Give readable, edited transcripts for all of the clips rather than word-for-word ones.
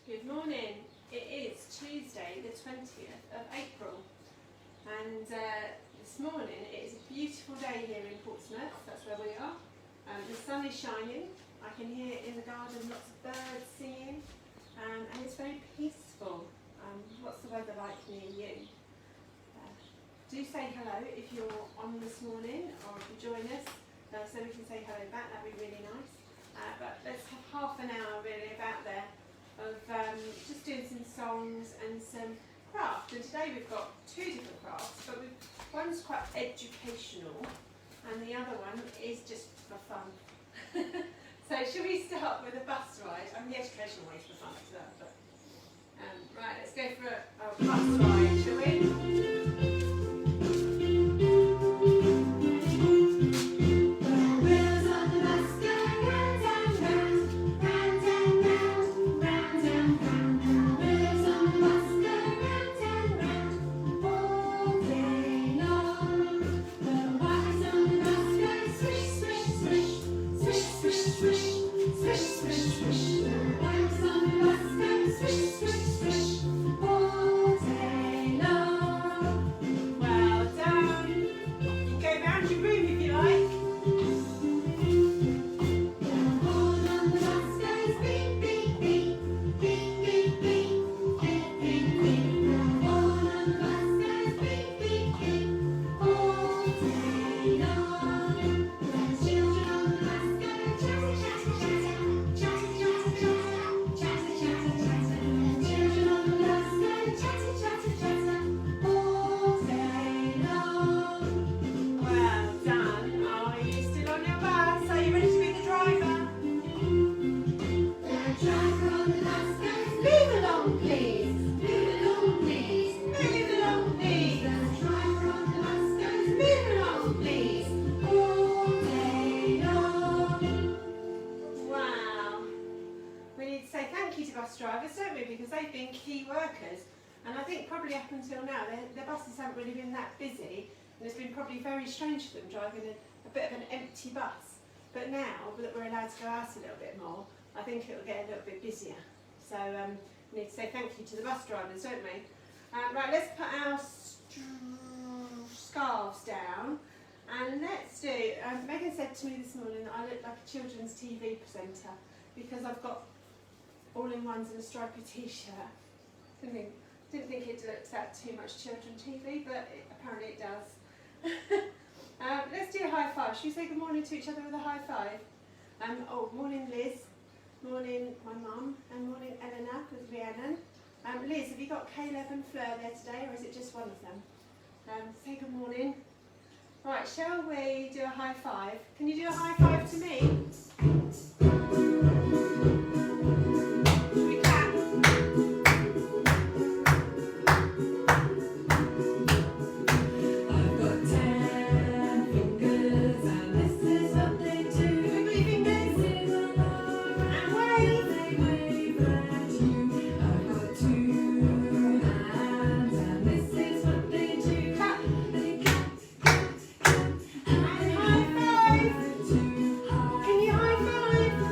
Good morning. It is Tuesday the 20th of April and this morning it is a beautiful day here in Portsmouth, that's where we are. The sun is shining, I can hear in the garden lots of birds singing and it's very peaceful. What's the weather like near you? Do say hello if you're on this morning or if you join us so we can say hello back, that'd be really nice. But let's have half an hour really about there of just doing some songs and some craft. And today we've got two different crafts, but one's quite educational and the other one is just for fun. So should we start with a bus ride? The educational way is for fun as well. But, right, let's go for a bus ride, shall we? Probably up until now, their buses haven't really been that busy and it's been probably very strange for them driving a bit of an empty bus. But now that we're allowed to go out a little bit more, I think it'll get a little bit busier. So we need to say thank you to the bus drivers, don't we? Right, let's put our scarves down and let's do, Megan said to me this morning that I look like a children's TV presenter because I've got all-in-ones and a stripy t-shirt. Didn't think it looked that too much children TV, but apparently it does. Let's do a high five. Should we say good morning to each other with a high five? Morning Liz, morning my mum, and morning Eleanor with Rhiannon. Liz, have you got Caleb and Fleur there today, or is it just one of them? Say good morning. Right, shall we do a high five? Can you do a high five to me? Can you high five?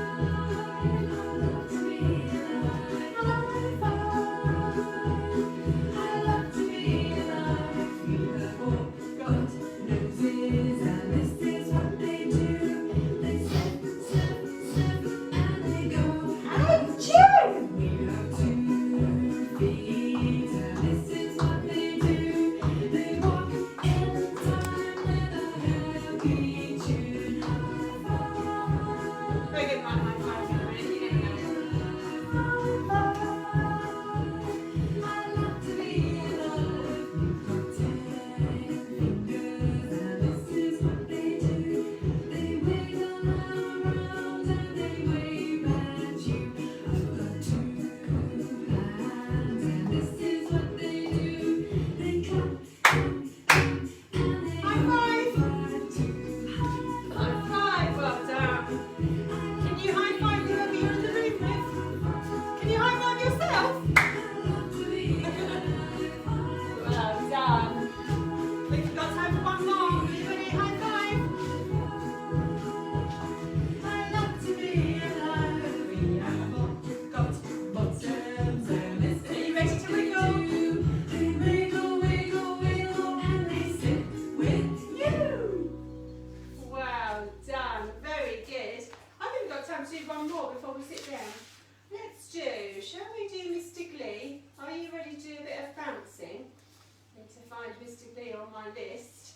my list,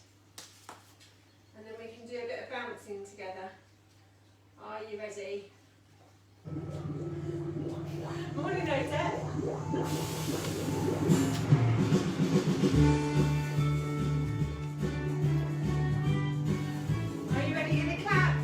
and then we can do a bit of bouncing together. Are you ready? Morning, Odette. Are you ready? Gonna clap?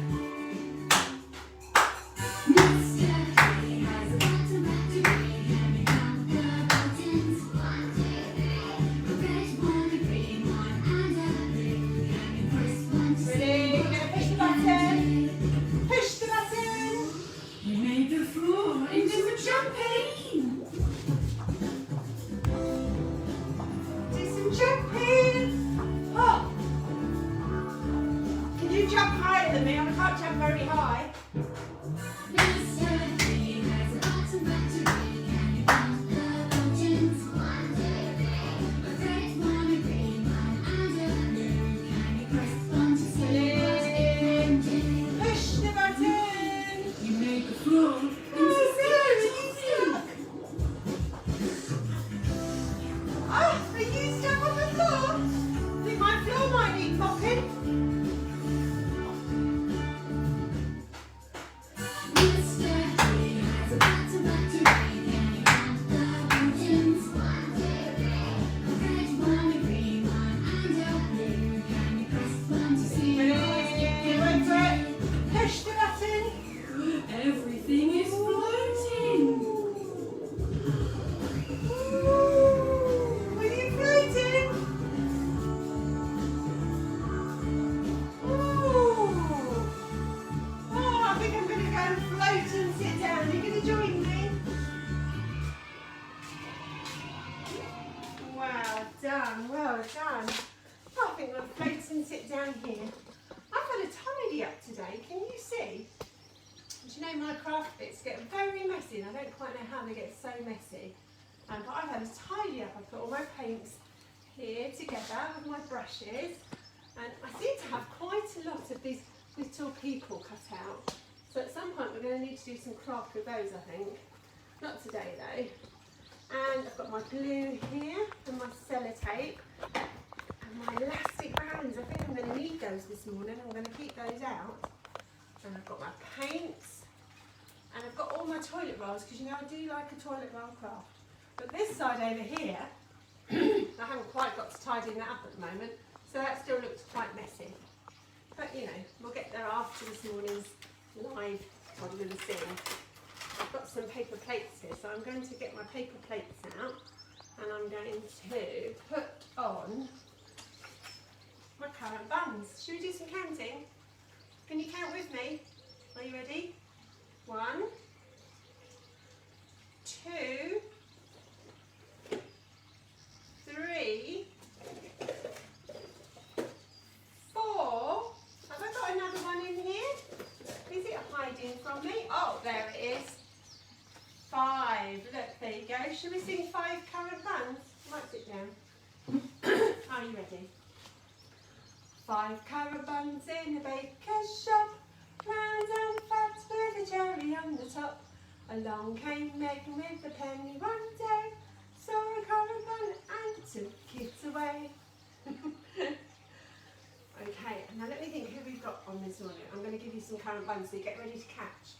Well done. Oh, I think we'll float and sit down here. I've had a tidy up today, can you see? Do you know my craft bits get very messy and I don't quite know how they get so messy. But I've had a tidy up. I've put all my paints here together with my brushes, and I seem to have quite a lot of these little people cut out. So at some point we're going to need to do some craft with those, I think. Not today though. And I've got my glue here and my sellotape and my elastic bands. I think I'm going to need those this morning. I'm going to keep those out. And I've got my paints and I've got all my toilet rolls, because you know I do like a toilet roll craft. But this side over here, I haven't quite got to tidying that up at the moment, so that still looks quite messy. But you know, we'll get there after this morning's live Toddle and Sing. I've got some paper plates here, so I'm going to get my paper plates out and I'm going to put on my currant buns. Should we do some counting? Can you count with me? Are you ready? 1, 2, 3, 4. Have I got another one in here? Is it hiding from me? Oh, there it is. 5. Look, there you go. Should we sing 5 currant buns? Might sit down. Are you ready? 5 currant buns in a baker's shop, round and fat with a cherry on the top. Along came Megan with a penny one day, saw a currant bun and took it away. Okay, now let me think who we've got on this morning. I'm going to give you some currant buns so you get ready to catch.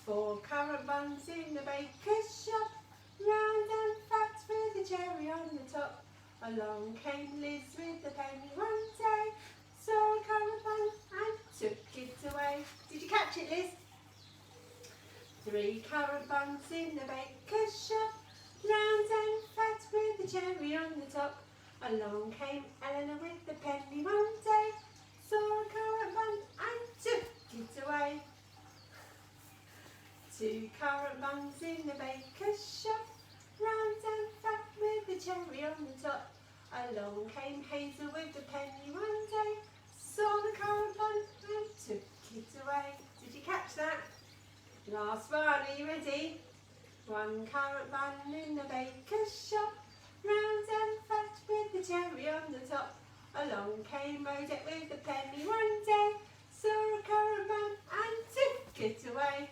4 currant buns in a baker's shop, round and fat with a cherry on the top. Along came Liz with a penny one day, saw a currant bun and took it away. Did you catch it, Liz? 3 currant buns in a baker's shop, round and fat with a cherry on the top. Along came Eleanor with the penny one day, saw a currant bun and took it away. 2 currant buns in a baker's shop, round and fat with a cherry on the top. Along came Hazel with the penny one day, saw the currant bun and took it away. Did you catch that? Last one, are you ready? 1 currant bun in a baker's shop, round and fat with the cherry on the top. Along came Odette with the penny one day, saw a currant bun and took it away.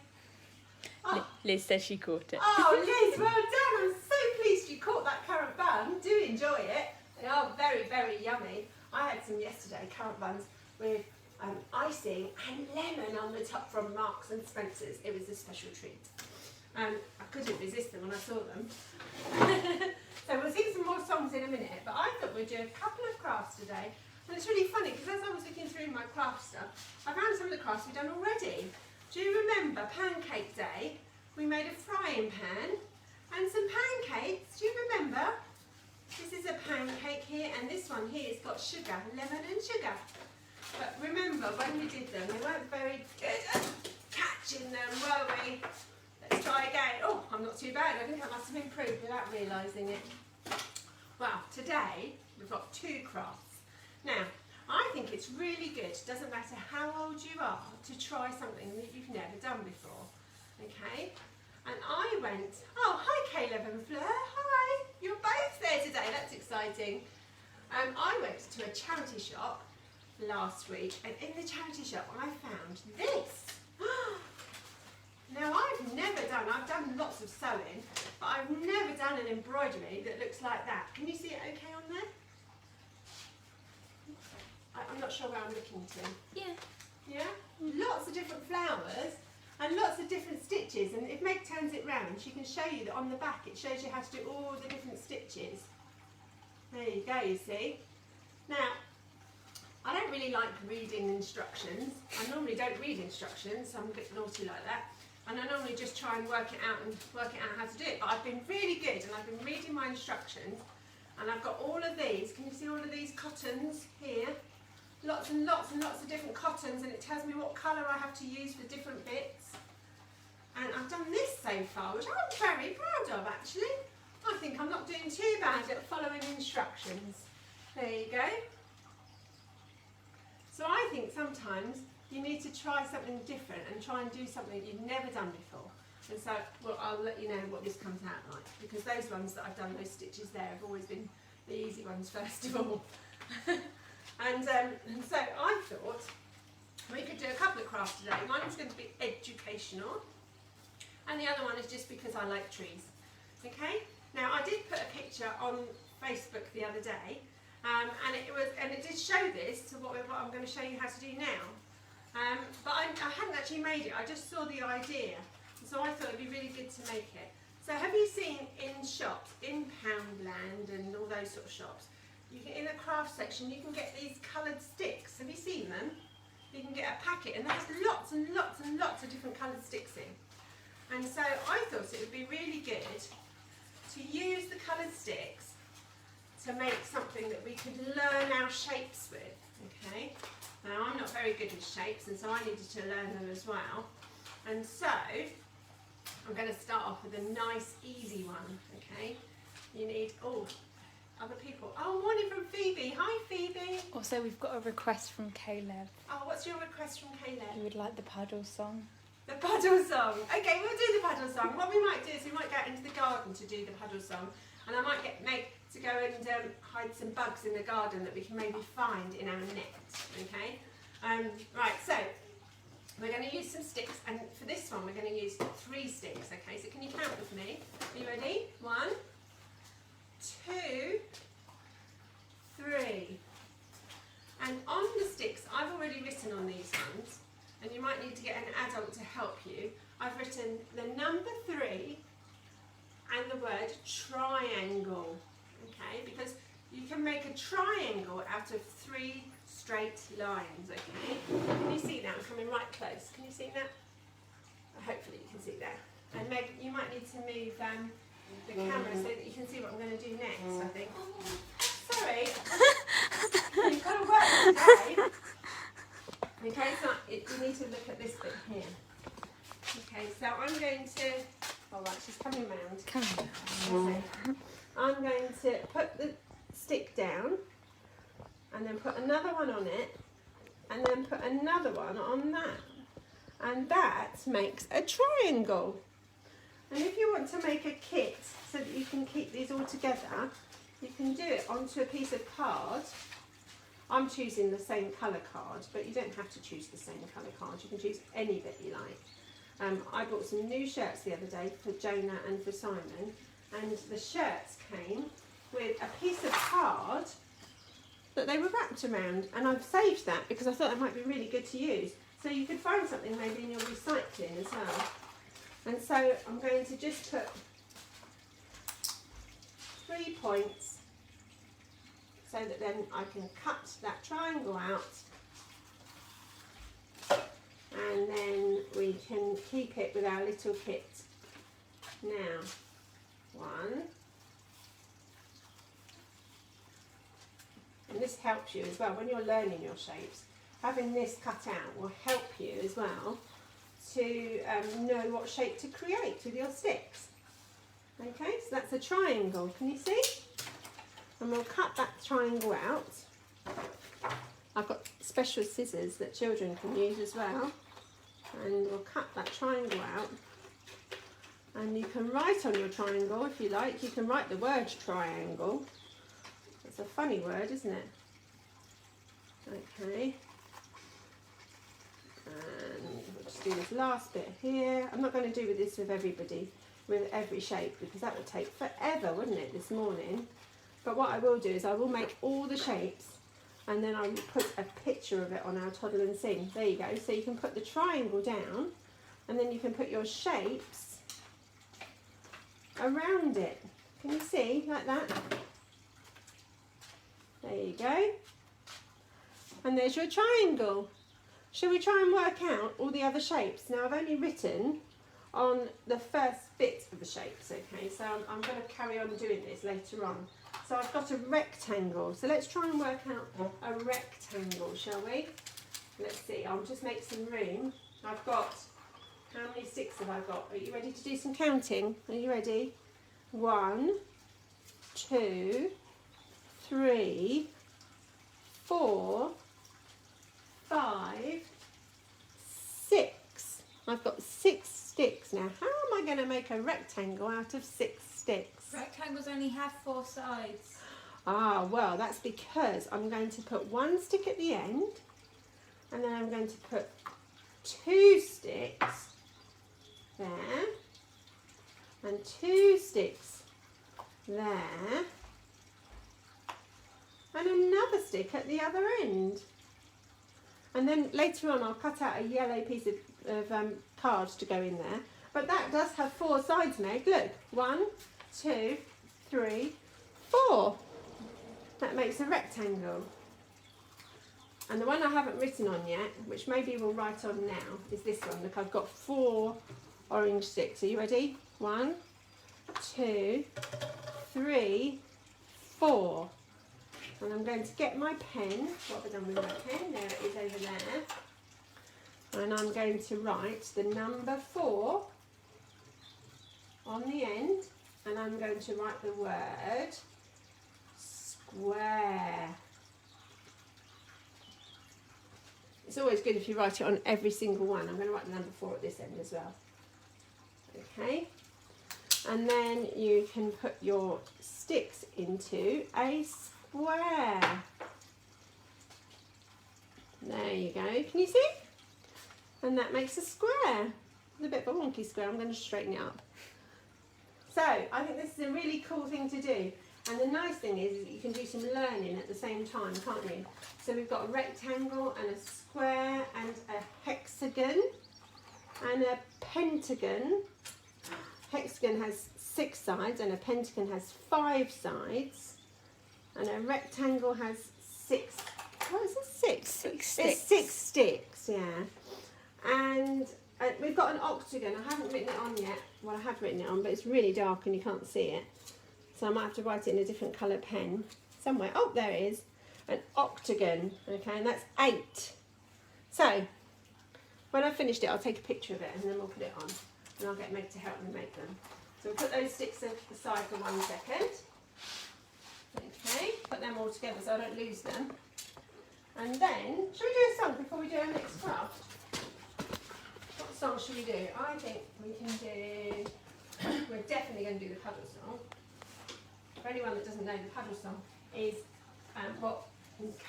Oh. Liz says she caught it. Oh, Liz, well done. I'm so pleased you caught that currant bun. Do enjoy it. They are very, very yummy. I had some yesterday, currant buns with icing and lemon on the top from Marks and Spencer's. It was a special treat. I couldn't resist them when I saw them. So we'll sing some more songs in a minute, but I thought we'd do a couple of crafts today. And it's really funny because as I was looking through my craft stuff, I found some of the crafts we've done already. Do you remember Pancake Day? We made a frying pan and some pancakes. Do you remember? This is a pancake here, and this one here has got sugar, lemon and sugar. But remember, when we did them, we weren't very good at catching them, were we? Let's try again. Oh, I'm not too bad. I think I must have improved without realising it. Well, today we've got 2 crafts. Now, I think it's really good, doesn't matter how old you are, to try something that you've never done before. Okay? And I went, oh, hi Caleb and Fleur, hi. You're both there today, that's exciting. I went to a charity shop last week, and in the charity shop I found this. Now I've done lots of sewing, but I've never done an embroidery that looks like that. Can you see it okay on there? I'm not sure where I'm looking to. Yeah. Yeah? Lots of different flowers and lots of different stitches, and if Meg turns it round she can show you that on the back it shows you how to do all the different stitches. There you go, you see. Now, I don't really like reading instructions. I normally don't read instructions, so I'm a bit naughty like that. And I normally just try and work it out how to do it. But I've been really good, and I've been reading my instructions, and I've got all of these. Can you see all of these cottons here? Lots and lots and lots of different cottons, and it tells me what colour I have to use for different bits. And I've done this so far, which I'm very proud of actually. I think I'm not doing too bad at following instructions. There you go. So I think sometimes you need to try something different and try and do something you've never done before. And so, well, I'll let you know what this comes out like, because those ones that I've done, those stitches there, have always been the easy ones first of all. And so I thought we could do a couple of crafts today. One's going to be educational, and the other one is just because I like trees. Okay? Now I did put a picture on Facebook the other day, and it did show this to what I'm going to show you how to do now. But I hadn't actually made it. I just saw the idea, so I thought it'd be really good to make it. So have you seen in shops, in Poundland and all those sort of shops, in the craft section you can get these coloured sticks. Have you seen them? You can get a packet, and there's lots and lots and lots of different coloured sticks in. And so I thought it would be really good to use the coloured sticks to make something that we could learn our shapes with. Okay? Now I'm not very good with shapes, and so I needed to learn them as well. And so I'm going to start off with a nice easy one. Okay? You need other people. Oh, morning from Phoebe. Hi, Phoebe. Also, we've got a request from Caleb. Oh, what's your request from Caleb? He would like the Puddle Song. The Puddle Song. Okay, we'll do the Puddle Song. What we might do is we might go out into the garden to do the Puddle Song, and I might get Meg to go and hide some bugs in the garden that we can maybe find in our net. Okay. Right. So we're going to use some sticks, and for this one we're going to use 3 sticks. Okay. So can you count with me? Are you ready? 1, 2, 3. And on the sticks, I've already written on these ones, and you might need to get an adult to help you. I've written the number 3 and the word triangle. Okay, because you can make a triangle out of 3 straight lines. Okay, can you see that? I'm coming right close. Can you see that? Hopefully you can see that. And Meg, you might need to move the camera so that you can see what I'm going to do next, I think. Sorry. You've got to work today. Okay, so you need to look at this bit here. Okay, so I'm going to... Oh, right, she's coming round. Come on. I'm going to put the stick down, and then put another one on it, and then put another one on that. And that makes a triangle. And if you want to make a kit so that you can keep these all together, you can do it onto a piece of card. I'm choosing the same colour card, but you don't have to choose the same colour card. You can choose any bit you like. I bought some new shirts the other day for Jonah and for Simon, and the shirts came with a piece of card that they were wrapped around, and I've saved that because I thought that might be really good to use. So you could find something maybe in your recycling as well. And so I'm going to just put 3 points so that then I can cut that triangle out, and then we can keep it with our little kit. Now, 1, and this helps you as well when you're learning your shapes. Having this cut out will help you as well to know what shape to create with your sticks. Okay, so that's a triangle, can you see? And we'll cut that triangle out. I've got special scissors that children can use as well. And we'll cut that triangle out. And you can write on your triangle if you like. You can write the word triangle. It's a funny word, isn't it? Okay. And we'll just do this last bit here. I'm not going to do this with everybody, with every shape, because that would take forever, wouldn't it, this morning? But what I will do is I will make all the shapes, and then I will put a picture of it on our Toddle and Sing. There you go. So you can put the triangle down, and then you can put your shapes around it. Can you see, like that? There you go. And there's your triangle. Shall we try and work out all the other shapes? Now I've only written on the first bit of the shapes, okay? So I'm going to carry on doing this later on. So I've got a rectangle. So let's try and work out a rectangle, shall we? Let's see, I'll just make some room. I've got, how many sticks have I got? Are you ready to do some counting? Are you ready? 1, 2, 3, 4, 5, 6. I've got 6 sticks now. How am I going to make a rectangle out of 6 sticks? Rectangles only have 4 sides. Ah, well, that's because I'm going to put 1 stick at the end, and then I'm going to put 2 sticks there, and 2 sticks there, and another stick at the other end. And then later on I'll cut out a yellow piece of card to go in there. But that does have 4 sides, Meg. Look, 1, 2, 3, 4. That makes a rectangle. And the one I haven't written on yet, which maybe we'll write on now, is this one. Look, I've got 4 orange sticks. Are you ready? 1, 2, 3, 4. And I'm going to get my pen. What have I done with my pen? There it is over there. And I'm going to write the number 4 on the end. And I'm going to write the word square. It's always good if you write it on every single one. I'm going to write the number 4 at this end as well. Okay. And then you can put your sticks into a square. There you go. Can you see? And that makes a square. It's a bit of a wonky square. I'm going to straighten it up. So I think this is a really cool thing to do. And the nice thing is that you can do some learning at the same time, can't you? So we've got a rectangle and a square and a hexagon and a pentagon. Hexagon has 6 sides and a pentagon has 5 sides. And a rectangle has 6. What is it? 6? 6 sticks. It's 6 sticks, yeah. And we've got an octagon. I haven't written it on yet. Well, I have written it on, but it's really dark and you can't see it. So I might have to write it in a different colour pen somewhere. Oh, there it is. An octagon. Okay, and that's 8. So when I've finished it, I'll take a picture of it and then we'll put it on. And I'll get Meg to help me make them. So we'll put those sticks aside for 1 second. Okay, put them all together so I don't lose them. And then, shall we do a song before we do our next craft? What song should we do? I think we can do, we're definitely going to do the Puddle Song. For anyone that doesn't know, the Puddle Song is what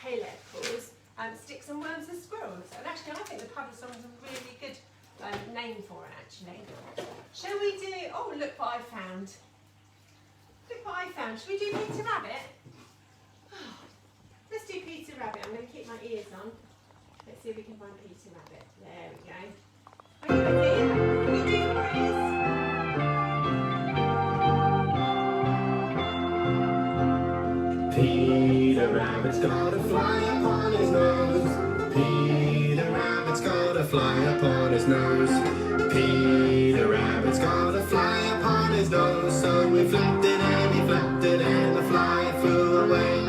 Caleb calls Sticks and Worms and Squirrels. And actually I think the Puddle Song is a really good name for it actually. Shall we do, oh look what I found. Look what I found. Should we do Peter Rabbit? Let's do Peter Rabbit. I'm going to keep my ears on. Let's see if we can find Peter Rabbit. There we go. Are you ready? Can you do your ears? Peter Rabbit's got a fly upon his nose. Peter Rabbit's got a fly upon his nose. Peter Rabbit's got a fly upon his nose. So he flapped it and he flapped it and the fly flew away.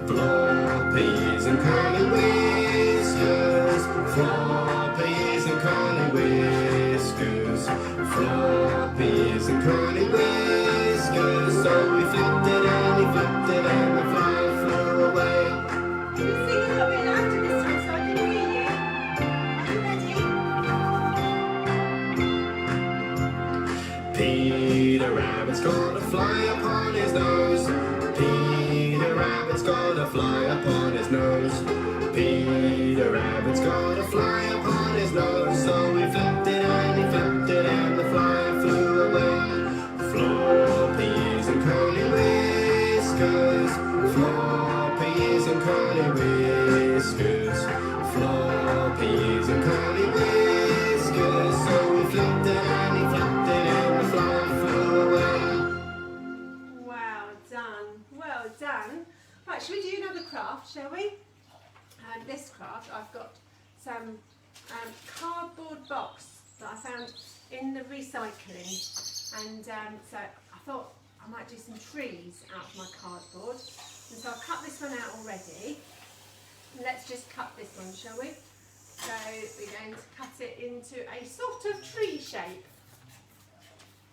Floppies and curly whiskers, floppies and curly whiskers, floppies and curly whiskers. So he flapped it and he flapped it and the fly flew away. Can you sing a little bit louder this time so I can hear you? Are you ready? Peter Rabbit's got a fly upon his nose. Peter Rabbit's got a fly upon his nose. Peter Rabbit's got a fly upon his nose. So he flapped it and he flapped it and the fly flew away. Floppies and curly whiskers, floppies and curly whiskers, floppies and curly whiskers. So he flapped it and he flapped it and the fly flew away. Well done. Well done. Right, shall we do another craft, shall we? This craft, I've got some cardboard box that I found in the recycling, and so I thought I might do some trees out of my cardboard, and so I've cut this one out already. Let's just cut this one, shall we? So we're going to cut it into a sort of tree shape.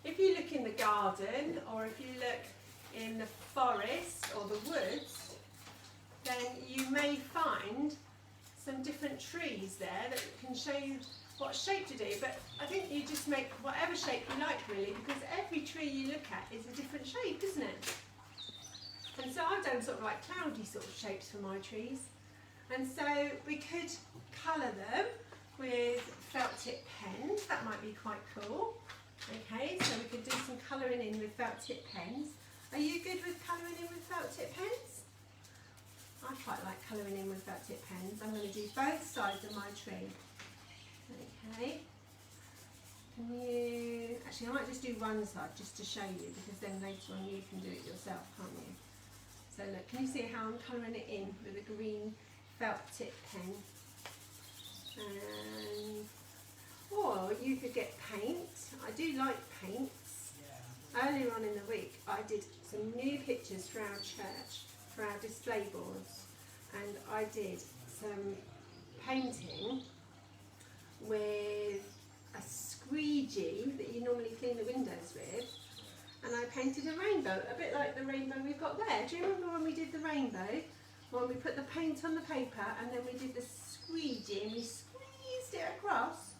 If you look in the garden, or if you look in the forest or the woods, then you may find some different trees there that can show you what shape to do. But I think you just make whatever shape you like, really, because every tree you look at is a different shape, isn't it? And so I've done sort of like cloudy sort of shapes for my trees. And so we could colour them with felt tip pens. That might be quite cool. Okay, so we could do some colouring in with felt tip pens. Are you good with colouring in with felt tip pens? I quite like colouring in with felt tip pens. I'm going to do both sides of my tree. Okay. Can you... Actually, I might just do one side just to show you, because then later on you can do it yourself, can't you? So look, can you see how I'm colouring it in with a green felt tip pen? And... or you could get paint. I do like paints. Earlier on in the week, I did some new pictures for our church, for our display boards, and I did some painting with a squeegee that you normally clean the windows with, and I painted a rainbow, a bit like the rainbow we've got there. Do you remember when we did the rainbow? When we put the paint on the paper and then we did the squeegee and we squeezed it across?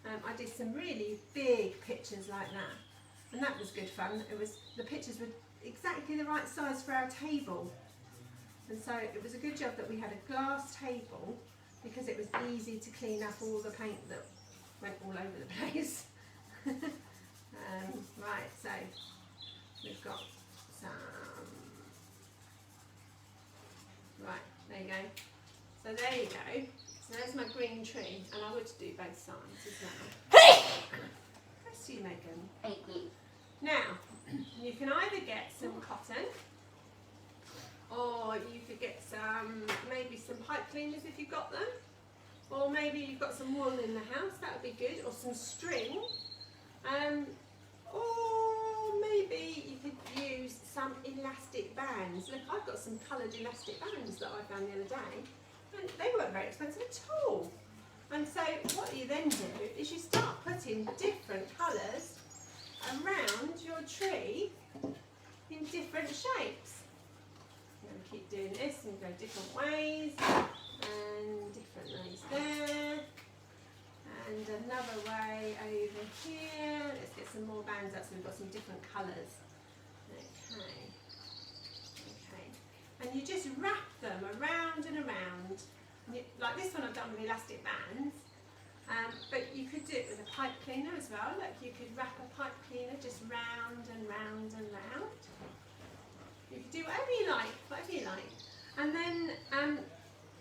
I did some really big pictures like that, and that was good fun. The pictures were exactly the right size for our table, and so it was a good job that we had a glass table, because it was easy to clean up all the paint that went all over the place. Right, so we've got some, right, there you go. So there you go. So there's my green tree, and I would do both sides as well. Bless you, Megan. Thank you. Now, you can either get some cotton, or you could get maybe some pipe cleaners if you've got them, or maybe you've got some wool in the house, that would be good, or some string, or maybe you could use some elastic bands. Look, I've got some coloured elastic bands that I found the other day, and they weren't very expensive at all. And so what you then do is you start putting different colours around your tree in different shapes. I'm going to keep doing this and go different ways, and different ways there, and another way over here. Let's get some more bands up so we've got some different colours. Okay. Okay. And you just wrap them around and around. Like this one I've done with elastic bands, but you could do it with a pipe cleaner as well. Look, you could wrap a pipe cleaner just round and round and round. And then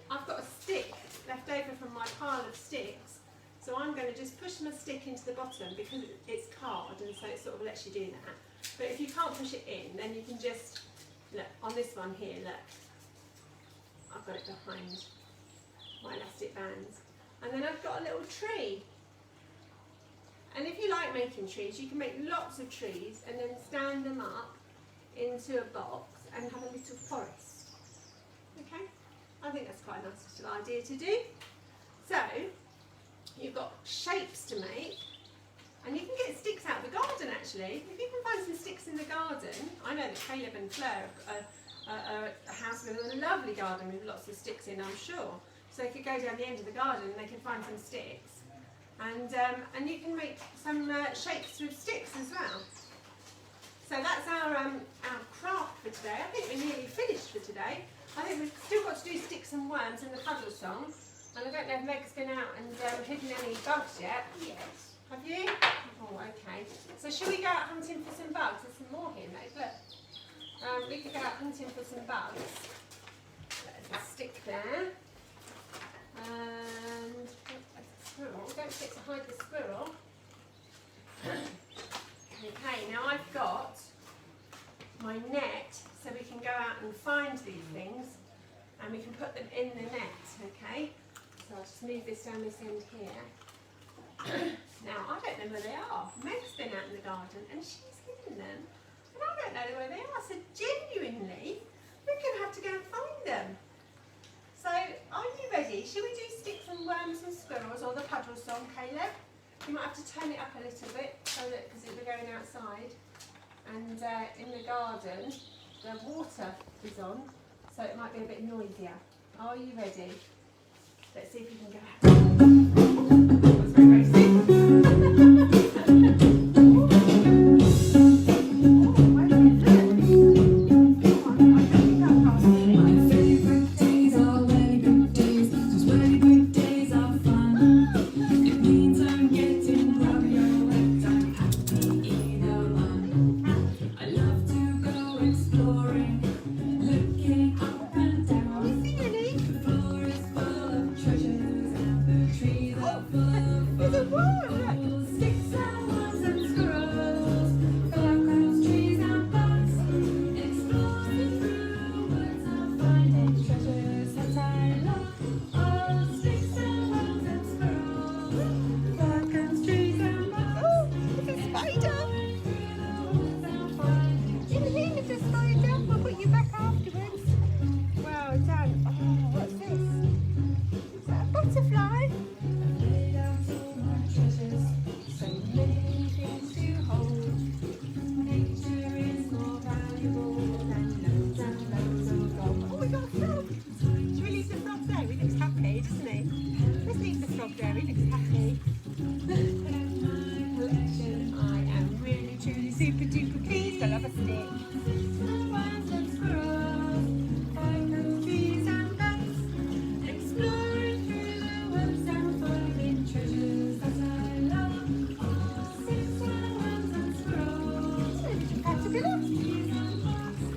I've got a stick left over from my pile of sticks, so I'm going to just push my stick into the bottom because it's card, and so it sort of lets you do that. But if you can't push it in, then you can just, look, on this one here, look, I've got it behind my elastic bands. And then I've got a little tree. And if you like making trees, you can make lots of trees and then stand them up into a box and have a little forest. Okay? I think that's quite a nice little idea to do. So, you've got shapes to make, and you can get sticks out of the garden actually. If you can find some sticks in the garden, I know that Caleb and Fleur are a house with a lovely garden with lots of sticks in, I'm sure. So they could go down the end of the garden and they can find some sticks. And you can make some shapes with sticks as well. So that's our craft for today. I think we're nearly finished for today. I think we've still got to do sticks and worms in the Puddle Song. And I don't know if Meg's been out and hidden any bugs yet. Yes. Have you? Oh, okay. So should we go out hunting for some bugs? There's some more here, Meg. Look. We could go out hunting for some bugs. There's a stick there. And there's a squirrel. Don't forget to hide the squirrel. Okay, now I've got my net so we can go out and find these things and we can put them in the net, okay? So I'll just move this down this end here. Now, I don't know where they are. Meg's been out in the garden and she's hidden them. And I don't know where they are, so genuinely, we're going to have to go and find them. So, are you ready? Should we do sticks and worms and squirrels or the Puddle Song, Caleb? You might have to turn it up a little bit so that, because we're going outside. And in the garden, the water is on, so it might be a bit noisier. Are you ready? Let's see if we can go out. That was very racing. Super duper pleased, I love a stick. Worms and squirrels, finding trees and bugs, exploring through the woods and finding treasures that I love. Sticks and worms and squirrels, caterpillar. Trees and bugs,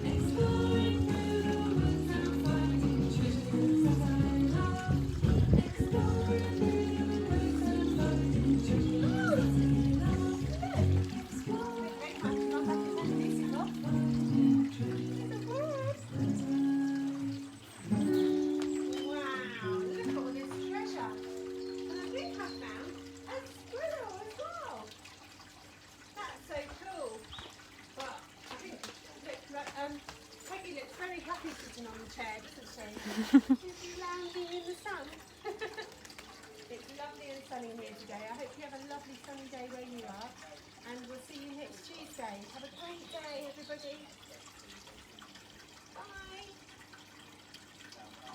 exploring through the woods and finding treasures that I love. Exploring through the woods and finding treasures that I love. Peggy looks very happy sitting on the chair, doesn't she? She's lounging in the sun. It's lovely and sunny here today. I hope you have a lovely sunny day where you are. And we'll see you next Tuesday. Have a great day, everybody.